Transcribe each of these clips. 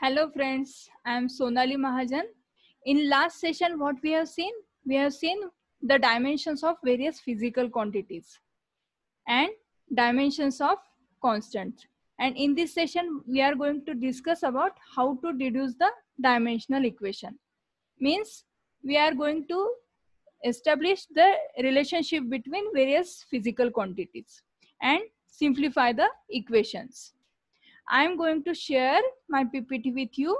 Hello friends, I am Sonali Mahajan. In last session what we have seen? We have seen the dimensions of various physical quantities and dimensions of constants. And in this session we are going to discuss about how to deduce the dimensional equation. Means we are going to establish the relationship between various physical quantities and simplify the equations. I am going to share my PPT with you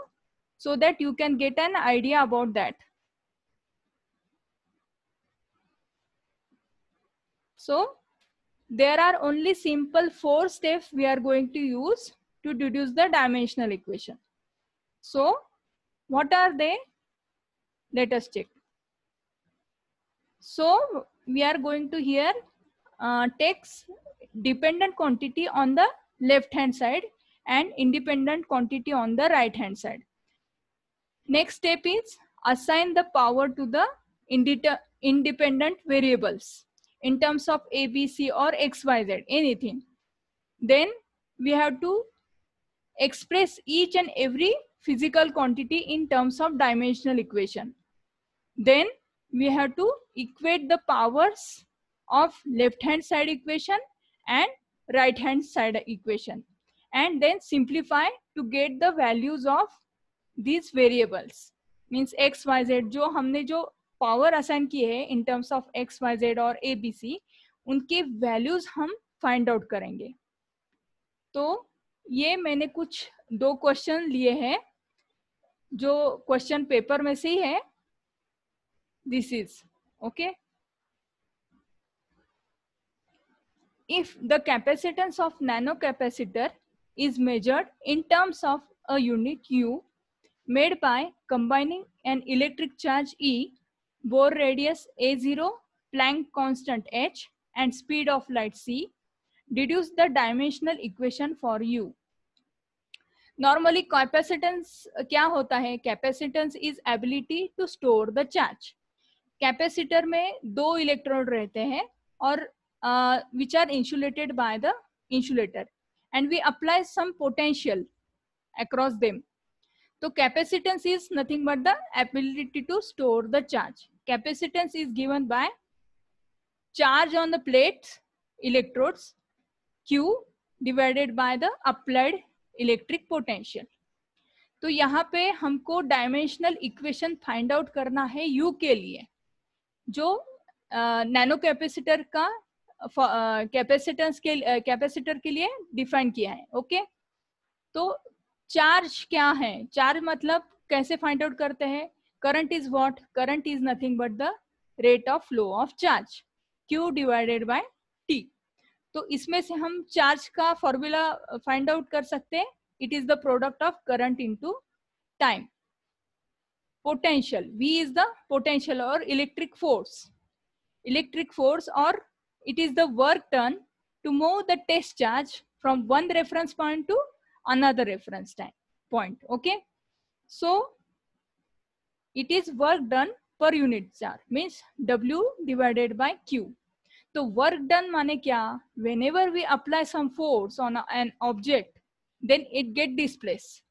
so that you can get an idea about that. So there are only simple 4 steps we are going to use to deduce the dimensional equation. So what are they? Let us check. So we are going to here take dependent quantity on the left hand side and independent quantity on the right hand side. Next step is assign the power to the independent variables in terms of A, B, C or X, Y, Z, anything. Then we have to express each and every physical quantity in terms of dimensional equation. Then we have to equate the powers of left hand side equation and right hand side equation and then simplify to get the values of these variables. Means x y z जो हमने जो power assign किए हैं in terms of x y z और a b c उनके values हम find out करेंगे. तो ये मैंने कुछ 2 क्वेश्चन लिए हैं जो क्वेश्चन पेपर में से ही है. This is okay. If the capacitance of nanocapacitor is measured in terms of a unit U made by combining an electric charge E, bore radius A0, Planck constant h and speed of light c, deduce the dimensional equation for U. Normally capacitance क्या होता है? Capacitance is ability to store the charge. Capacitor में 2 electrode रहते हैं और which are insulated by the insulator and we apply some potential across them. So capacitance is nothing but the ability to store the charge. Capacitance is given by charge on the plates, electrodes, Q divided by the applied electric potential. तो यहाँ पे हमको dimensional equation find out करना है U के लिए जो nano capacitor का कैपेसिटर के लिए डिफाइन किया है. ओके तो चार्ज क्या है? चार्ज मतलब कैसे फाइंड आउट करते हैं? Current is what? Current is nothing but the rate of flow of charge Q divided by T. तो इसमें से हम चार्ज का फॉर्मूला फाइंड आउट कर सकते हैं. It is the product of current into time. Potential, V is the potential or electric force. Electric force or it is the work done to move the test charge from one reference point to another reference point. Okay, so it is work done per unit charge means W divided by Q. So work done माने क्या? Whenever we apply some force on an object, then it get displaced.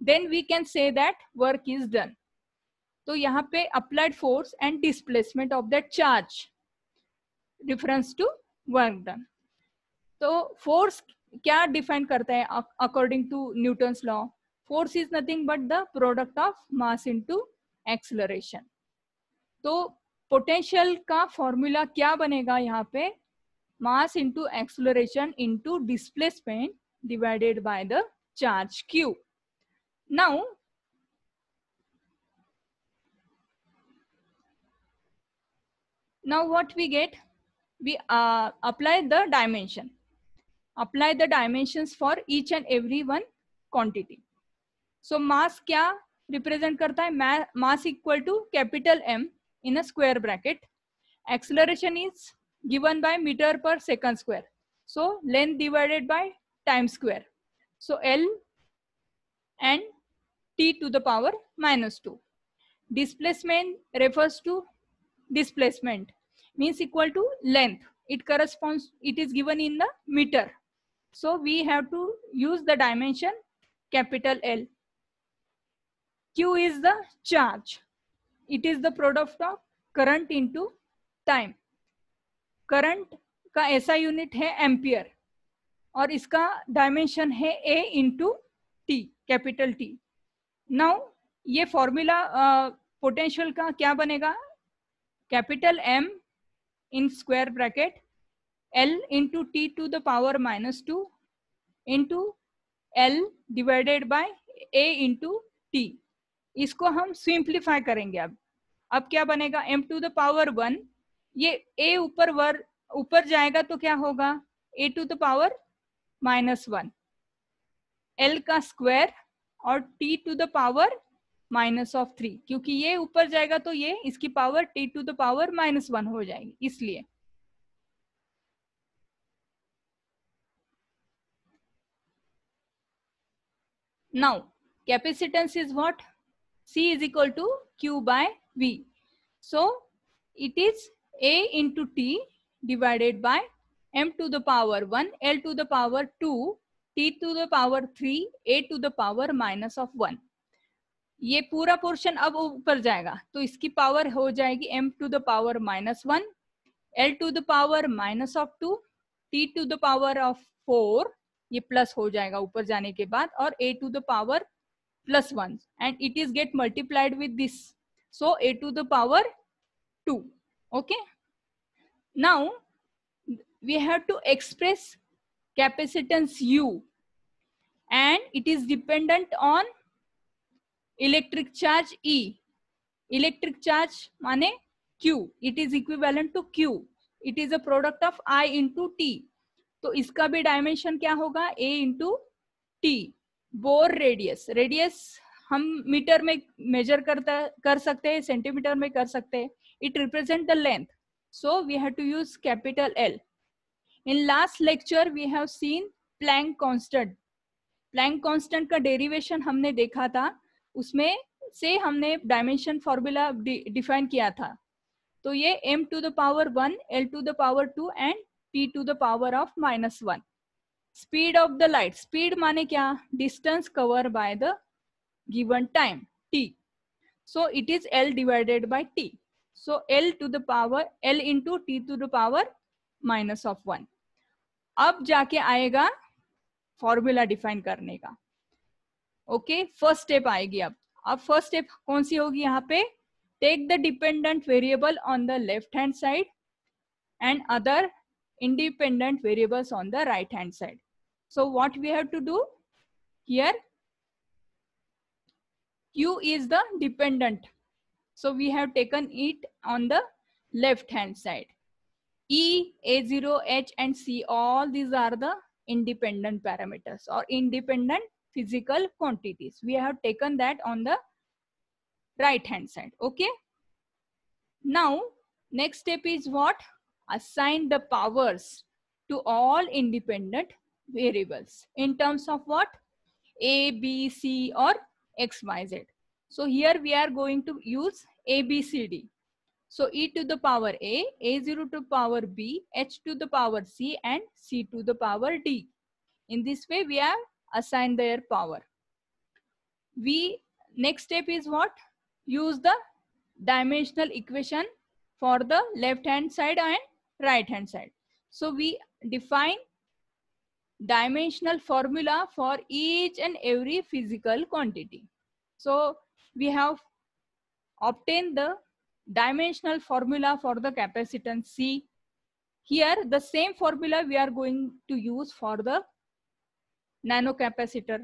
Then we can say that work is done. तो यहाँ पे applied force and displacement of that charge difference to work done. तो force क्या define करता है according to Newton's law? Force is nothing but the product of mass into acceleration. तो potential का formula क्या बनेगा यहाँ पे? Mass into acceleration into displacement divided by the charge Q. Now what we get? We apply the dimension. Apply the dimensions for each and every one quantity. So mass क्या represent करता है? Mass equal to capital M in a square bracket. Acceleration is given by meter per second square. So length divided by time square. So L and T to the power -2. Displacement refers to displacement means equal to length. It corresponds, it is given in the meter. So we have to use the dimension capital L. Q is the charge. It is the product of current into time. Current का ऐसा unit है ampere और इसका dimension है A into T, capital T. Now ये formula potential का क्या बनेगा? कैपिटल M in square bracket L into T to the power -2 into L divided by A into T. इसको हम सिंप्लीफाई करेंगे. अब क्या बनेगा? M टू द पावर 1, ये A ऊपर जाएगा तो क्या होगा? A to the power -1, L का स्क्वायर और T टू द पावर -3, क्योंकि ये ऊपर जाएगा तो ये इसकी power T to the power -1 हो जाएगी, इसलिए. Now capacitance is what? C is equal to Q by V. So it is A into T divided by M to the power 1, L to the power 2, T to the power 3, A to the power -1. ये पूरा portion अब ऊपर जाएगा तो इसकी power हो जाएगी M to the power -1, L to the power -2, T to the power of 4, ये प्लस हो जाएगा ऊपर जाने के बाद, और A to the power +1, and it is get multiplied with this, so A to the power 2. Okay, now we have to express capacitance U, and it is dependent on electric charge E. Electric charge माने Q, it is equivalent to Q. It is a product of I into T. तो इसका भी dimension क्या होगा? A into T. Bore radius हम metre में measure कर सकते हैं, सेंटीमीटर में कर सकते हैं. It represent the length, so we have to use capital L. In last lecture we have seen Planck constant. Planck constant का डेरिवेशन हमने देखा था, उसमें से हमने डायमेंशन फॉर्मूला डिफाइन किया था. तो ये M to the power 1, L to the power 2 and T to the power of -1. Speed of the light, speed माने क्या? Distance cover by the given time t. So it is L divided by t. So L to the power L into T to the power -1. अब जाके आएगा formula define करने का. Okay, first step आएगी. अब first step कौन सी होगी यहाँ पे? Take the dependent variable on the left hand side and other independent variables on the right hand side. So what we have to do here? Q is the dependent, so we have taken it on the left hand side. E, A0, H and C, all these are the independent parameters or independent physical quantities. We have taken that on the right hand side. Okay, now next step is what? Assign the powers to all independent variables in terms of what? A, B, C or X, Y, Z. So here we are going to use A, B, C, D. So E to the power A, A0 to the power B, H to the power C and C to the power D. In this way we have assigned their power. Next step is what? Use the dimensional equation for the left hand side and right hand side. So we define dimensional formula for each and every physical quantity. So we have obtained the dimensional formula for the capacitance C. Here the same formula we are going to use for the nanocapacitor.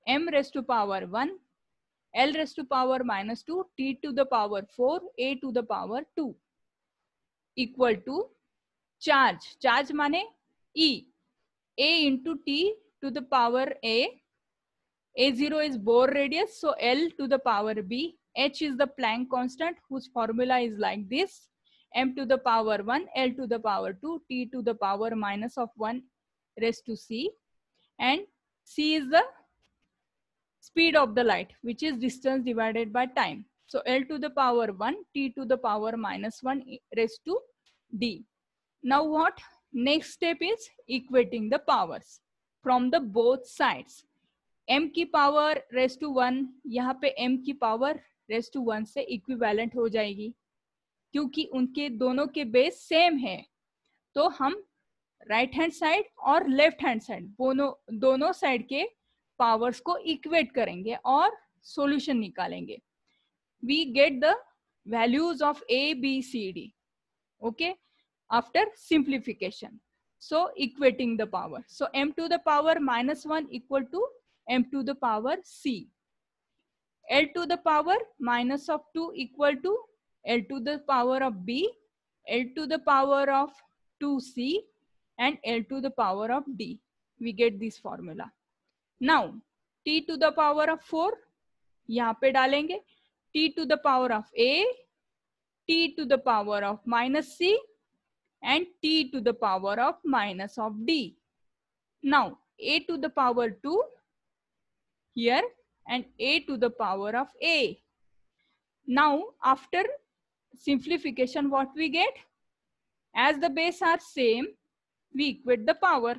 M raised to power 1, L raised to power -2, T to the power 4, A to the power 2 equal to charge. Charge माने E. A into T to the power A. A0 is Bohr radius, so L to the power B. H is the Planck constant, whose formula is like this. M to the power 1, L to the power 2, T to the power -1 raised to C. And C is the speed of the light, which is distance divided by time. So L to the power 1, T to the power -1 raised to D. Now what? Next step is equating the powers from the both sides. m की power raise to 1 यहाँ पे m की power raise to 1 से equivalent हो जाएगी, क्योंकि उनके दोनों के बेस सेम है। तो हम राइट हैंड साइड और लेफ्ट हैंड साइड दोनों साइड के पावर्स को इक्वेट करेंगे और सॉल्यूशन निकालेंगे। We get the values of a b c d, okay, after simplification. So equating the power, so m to the power -1 equal to m to the power c, l to the power minus of 2 equal to l to the power of b, l to the power of 2c, and l to the power of d. We get this formula. Now t to the power of 4 यहाँ पे डालेंगे, t to the power of a, t to the power of minus c, and t to the power of minus of d. Now a to the power 2 here and a to the power of a. Now after simplification, what we get? As the base are same, we equate the power.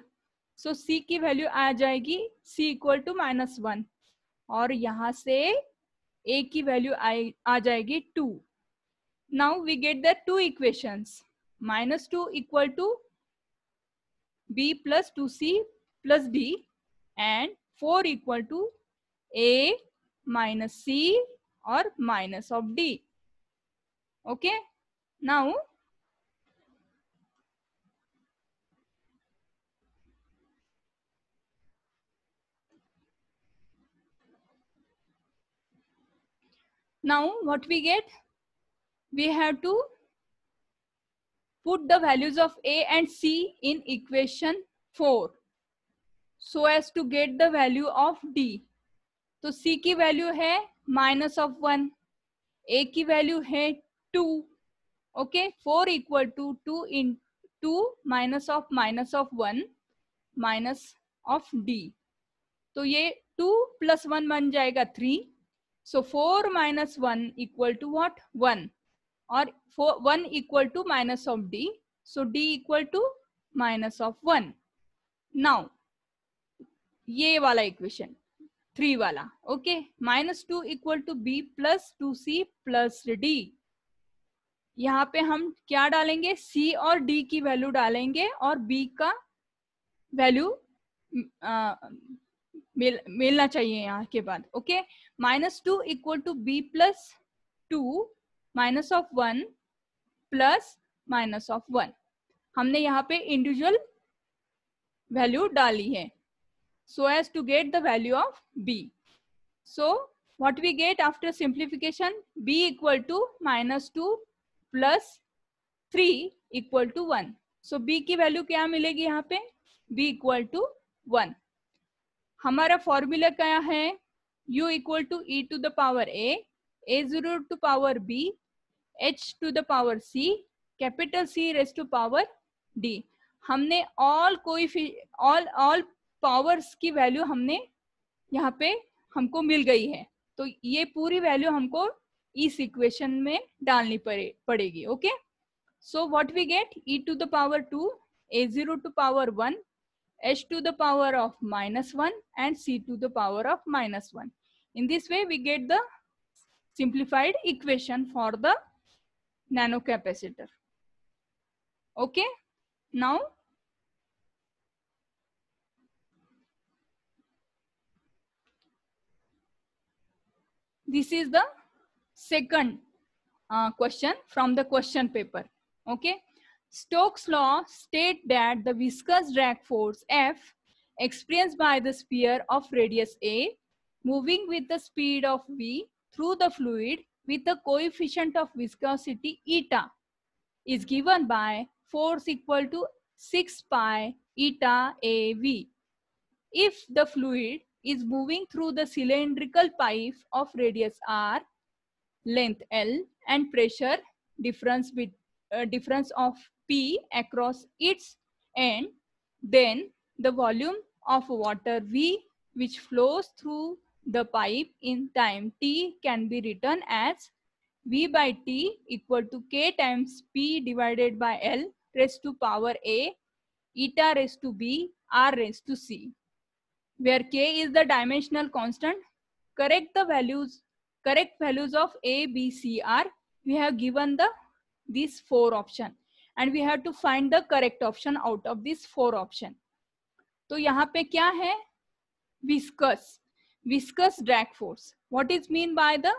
So c की value आ जाएगी c equal to -1 और यहाँ से a की value आ जाएगी 2. Now we get the two equations. -2 equal to b plus 2c plus d, and 4 equal to a minus c or minus of d. Okay, now what we get? We have to put the values of a and c in equation 4 so as to get the value of d. तो c की value है -1, a की value है 2. Okay, 4 equal to 2 in 2 minus of -1 minus of d. तो ये 2 + 1 बन जाएगा 3. So 4 - 1 equal to what? 1. और 1 equal to minus of d, so d equal to -1. Now ये वाला इक्वेशन 3 वाला, okay, -2 equal to b plus 2c plus d. यहाँ पे हम क्या डालेंगे? c और d की वैल्यू डालेंगे और b का वैल्यू मिलना चाहिए यहाँ के बाद. Okay, -2 equal to b plus 2 minus of 1 plus minus of 1. हमने यहाँ पे इंडिविजुअल वैल्यू डाली है so as to get the value of b. So what we get after simplification? b equal to -2 plus 3 equal to 1. So b की value क्या मिलेगी यहाँ पे? b equal to 1. हमारा फॉर्मूला क्या है? u equal to e to the power a0 to power b, h to the power c, capital C raised to power d. हमने all powers की वैल्यू हमने यहाँ पे हमको मिल गई है, तो ये पूरी वैल्यू हमको इस इक्वेशन में डालनी पड़ेगी. Okay, so what we get? e to the power 2, a0 to power 1, h to the power of -1, and c to the power of -1. In this way we get the simplified equation for the nano capacitor. Okay, now this is the second question from the question paper. Okay, Stokes' law state that the viscous drag force F experienced by the sphere of radius a moving with the speed of v through the fluid with a coefficient of viscosity eta is given by force equal to 6 pi eta av. If the fluid is moving through the cylindrical pipe of radius r, length L, and pressure difference of P across its end, then the volume of water V which flows through the pipe in time t can be written as V by T equal to K times P divided by L raised to power A, eta raised to B, R raised to C. where k is the dimensional constant. Correct values of A, B, C are, we have given these 4 option and we have to find the correct option out of these 4 option. तो यहाँ पे क्या है? Viscous drag force. What is mean by the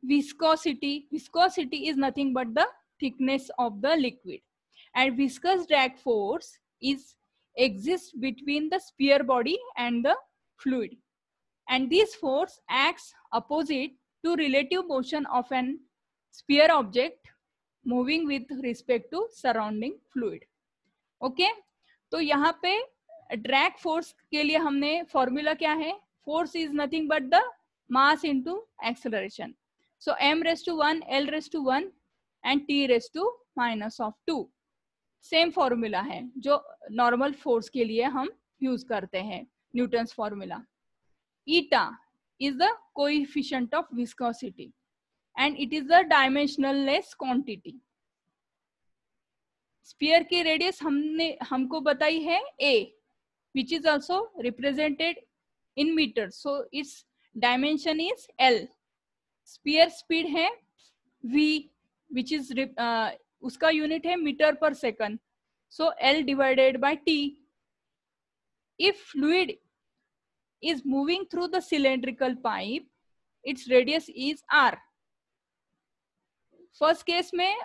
viscosity? Viscosity is nothing but the thickness of the liquid, and viscous drag force exists between the sphere body and the fluid, and this force acts opposite to relative motion of an sphere object moving with respect to surrounding fluid. Okay, तो यहाँ पे drag force के लिए हमने formula क्या है? Force is nothing but the mass into acceleration. So m⁻1 l⁻1 and t⁻⁻². Same formula है जो नॉर्मल फोर्स के लिए हम यूज करते हैं, Newton's formula. Eta is the coefficient of viscosity and it is the dimensionless quantity. Sphere की radius हमको बताई है a, which is also represented in meters, so its dimension is l. Sphere speed है v, which is उसका unit है metre पर second, so l divided by t. If fluid is moving through the cylindrical pipe, its radius is r. First case में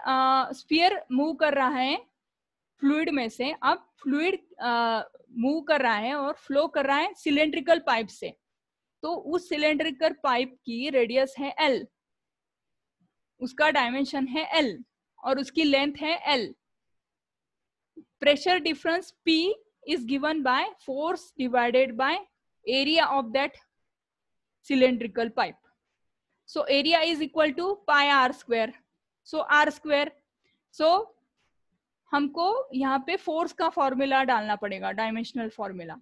sphere move कर रहा है fluid में से. अब फ्लूइड मूव कर रहा है और फ्लो कर रहा है सिलेंड्रिकल पाइप से, तो उस सिलेंड्रिकल पाइप की रेडियस है l, उसका डायमेंशन है l और उसकी लेंथ है l. Pressure difference P is given by force divided by area of that cylindrical pipe. So area is equal to pi r square. So r square. So हमको यहाँ पे force का formula डालना पड़ेगा, dimensional formula.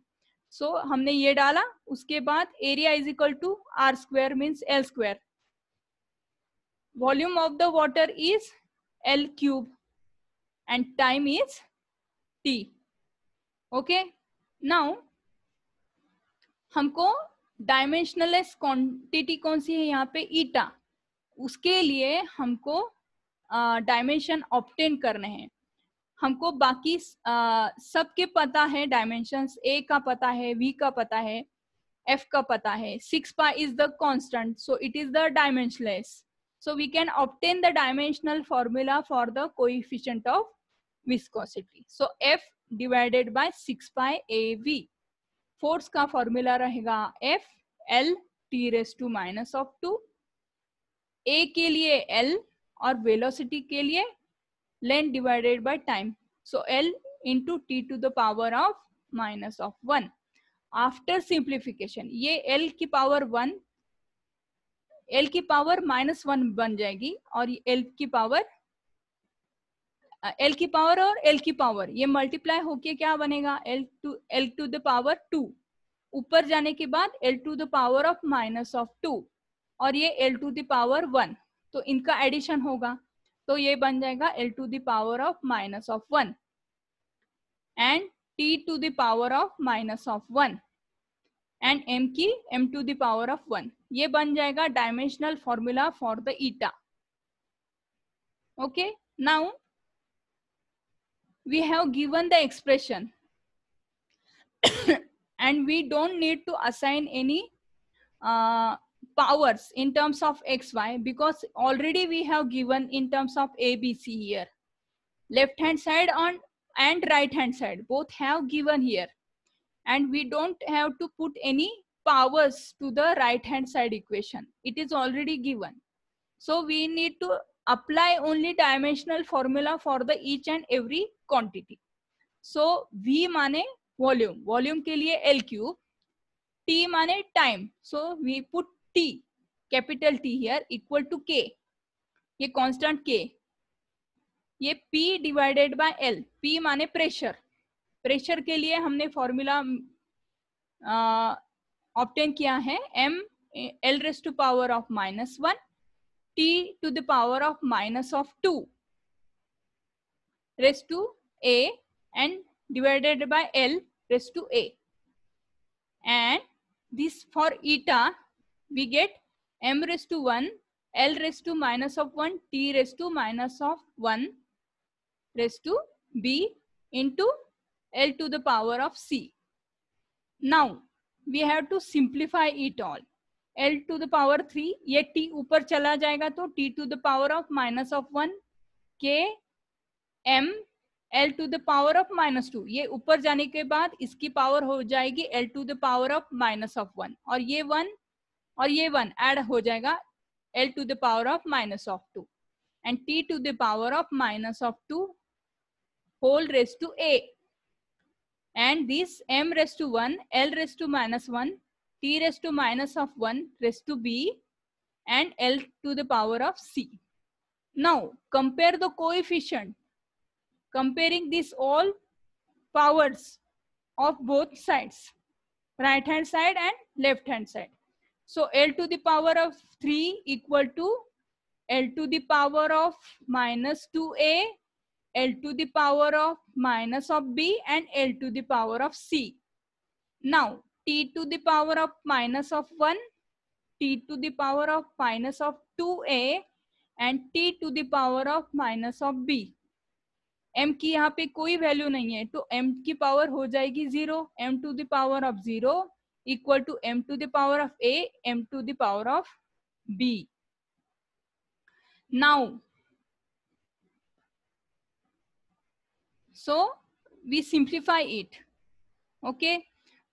सो हमने ये डाला, उसके बाद area is equal to R square means L square. Volume of the water is L cube and time is T. Okay, now हमको डायमेंशनलेस क्वांटिटी कौन सी है यहाँ पे? ईटा. उसके लिए हमको डायमेंशन ऑब्टेन करने हैं. हमको बाकी सबके पता है डायमेंशंस. ए का पता है, वी का पता है, एफ का पता है. 6 pi is the constant, so it is the dimensionless. So we can obtain the dimensional formula for the coefficient of viscosity. So F divided by 6 pi AV. Force का फॉर्मूला रहेगा F L T⁻². A के लिए L और velocity के लिए length divided by time, so L into T⁻⁻1. After simplification ये L की power 1 L की पावर -1 बन जाएगी और L की पावर और L की पावर ये मल्टीप्लाई होके क्या बनेगा? L to the power 2. ऊपर जाने के बाद L to the power of -2 और ये L to the power 1, तो इनका एडिशन होगा, तो ये बन जाएगा L to the power of -1 and T to the power of -1 and M to the power of 1. ये बन जाएगा dimensional formula for the eta. Okay, now we have given the expression and we don't need to assign any powers in terms of xy because already we have given in terms of ABC here. Left hand side and right hand side both have given here, and we don't have to put any powers to the right hand side equation. It is already given, so we need to apply only dimensional formula for the each and every quantity. So V माने volume के लिए L cube, T माने time, so we put T, capital T here equal to K, ये constant K, ये P divided by L. P माने pressure के लिए हमने फॉर्मूला ऑब्टेन किया है m L⁻⁻1 T to the power of -2 raised to A and divided by L raised to A. and this for eta we get m raised to 1, L raised to minus of 1, T raised to minus of 1 raised to B into L to the power of C. Now we have to simplify it all. L to the power 3, ये T ऊपर चला जाएगा तो T to the power of minus of 1, K M L to the power of minus 2, ये ऊपर जाने के बाद इसकी पावर हो जाएगी L to the power of minus of 1, और ये 1 और ये 1 ऐड हो जाएगा L to the power of minus of 2 and T to the power of minus of 2 whole raised to A, and this M raised to 1, L raised to minus 1, T raised to minus of 1 raised to B and L to the power of C. Now compare the coefficient, comparing these all powers of both sides, right hand side and left hand side. So L to the power of 3 equal to L to the power of minus 2A, L to the power of minus of B and L to the power of C. Now T to the power of minus of 1, T to the power of minus of 2A and T to the power of minus of B. M की यहाँ पे कोई value नहीं है तो M की power हो जाएगी 0, M to the power of 0 equal to M to the power of A, M to the power of B. Now so we simplify it. Okay,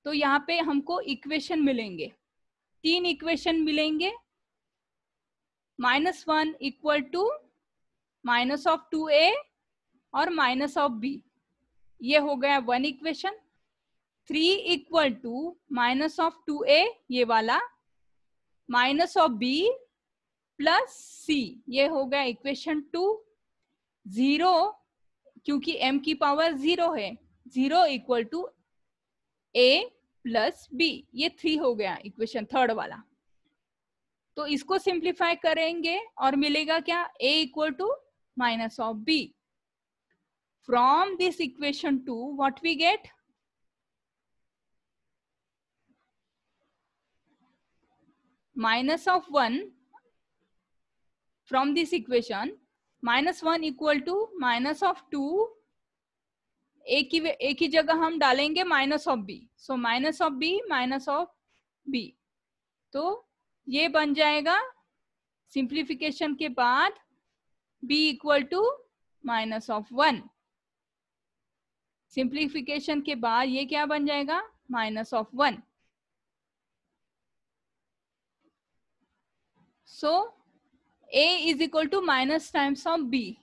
तो यहाँ पे हमको इक्वेशन मिलेंगे, 3 इक्वेशन मिलेंगे. -1 equal to minus of 2A और minus of B, ये हो गया 1 equation. 3 equal to minus of 2A, ये वाला, minus of B plus C, ये हो गया इक्वेशन 2. 0 क्योंकि M की पावर 0 है, 0 equal to A plus B, ये 3 हो गया इक्वेशन थर्ड वाला. तो इसको सिंप्लीफाई करेंगे और मिलेगा क्या, A equal to minus of B. From this equation 2 what we get, minus of 1 from this equation, -1 equal to minus of 2, एक ही जगह हम डालेंगे minus of B, so minus of B minus of B, तो ये बन जाएगा simplification के बाद b equal to minus of 1. Simplification के बाद ये क्या बन जाएगा, minus of 1. So a is equal to minus times of b,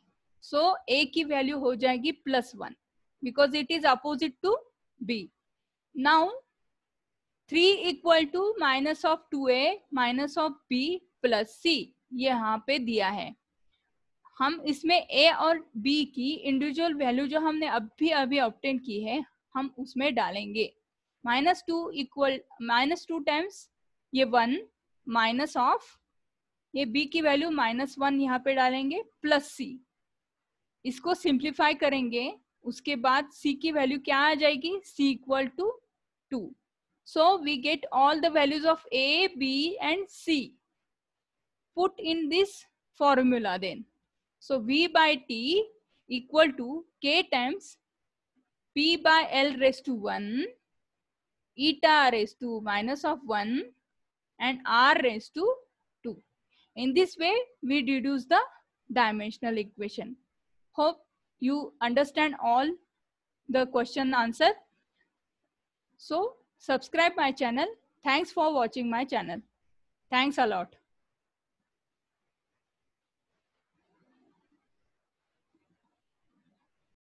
so a की वैल्यू हो जाएगी +1 because it is opposite to b. Now 3 equal to minus of 2a minus of b plus c, ये यहाँ पे दिया है. हम इसमें a और b की इंडिविजुअल वैल्यू जो हमने अभी ऑब्टेन की है हम उसमें डालेंगे. -2 टाइम्स ये 1 माइनस ऑफ ये b की वैल्यू -1 यहाँ पे डालेंगे प्लस c. इसको सिंप्लीफाई करेंगे, उसके बाद c की वैल्यू क्या आ जाएगी, c equal to 2. So we get all the values of a, b and c. Put in this formula then. So v by t equal to k times p by l raised to 1, eta raised to minus of 1 and r raised to 2. In this way we deduce the dimensional equation. Hope you understand all the question answer. So subscribe my channel. Thanks for watching my channel. Thanks a lot.